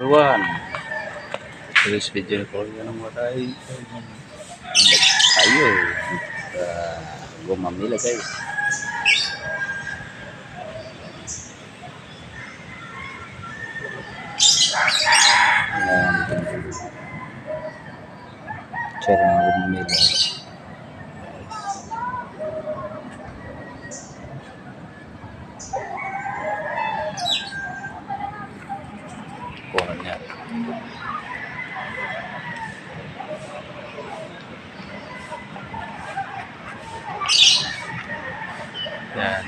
Everyone, today's video ko yan ang maray tayo gumamila guys. Cara gumamila kuha niya. Yan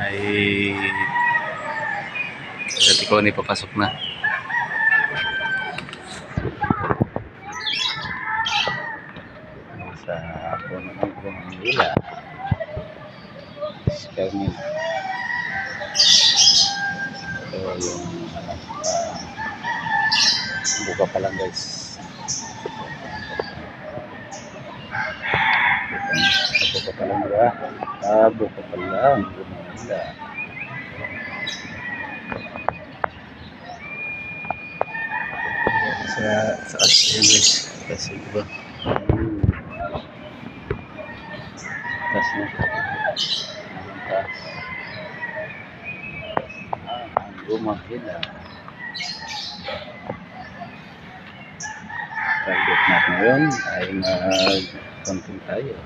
ay dati ko ni papasok na. Sa puno ng gumamila Scarmin. Ito yung buka pa lang guys. Buka pa lang ba? Buka pa lang gumamila. Sa asin guys. Kasi diba? Tas na. Tas. Ang gumamila. Target natin ngayon ay mag-content tayo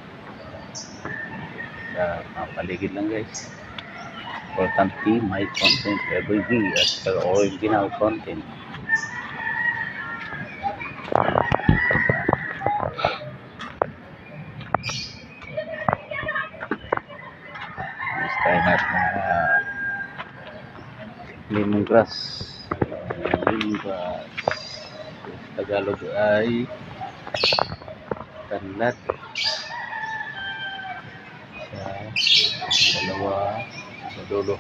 sa paligid lang guys. Importante may content every day at sa original content. Tayo natin lemongrass. Lemongrass Tagalog ay tanlat. Sa dalawa sa dulo.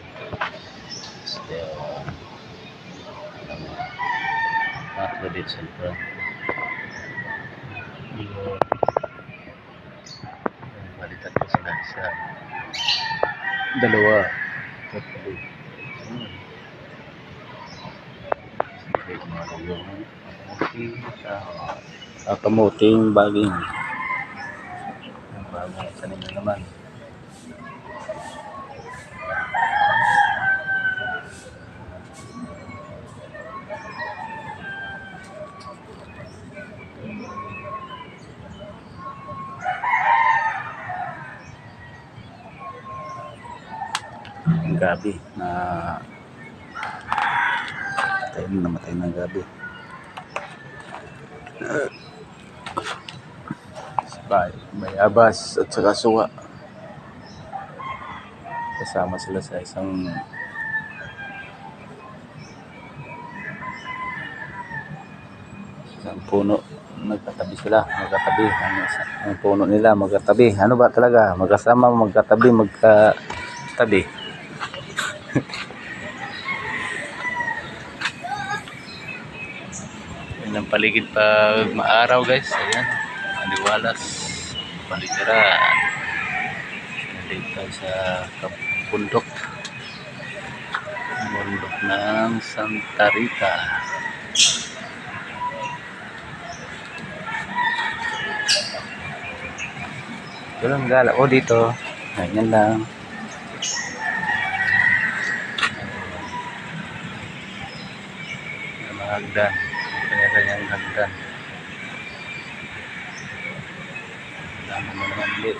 Tatlo din sa front. Balitan ko sila sa dalawa. Tatlo. Kamuting baging. Bagong tanim na naman. Gabi na tayo namatay ng gabi. Bayabas at saka suwa. Kasama sila sa isang puno. Magkatabi sila. Magkatabi. Ang puno nila magkatabi. Ano ba talaga? Magkasama, magkatabi, magkatabi. Yan ang paligid pag maaraw guys. Ayan. Maliwalas. Paligiran. Dito sa bundok. Bundok ng Santa Rita. Ito lang gala. O dito. Ganyan lang. Hagdan. Kanya-kanyang hagdan. Dami mo naman ulit.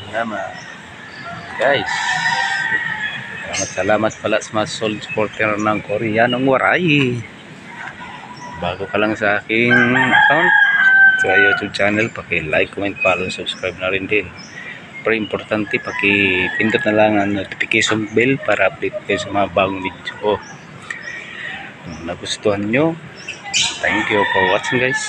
Salamat. Guys. Salamat pala sa mga soul supporter ng Koreanong Waray. Bago ka lang sa aking account sa YouTube channel, paki-like, comment, follow, subscribe na rin din. Pero importante, paki-pindot na lang ang notification bell para update kayo sa mga bagong video ko. Kung nagustuhan nyo, thank you for watching guys.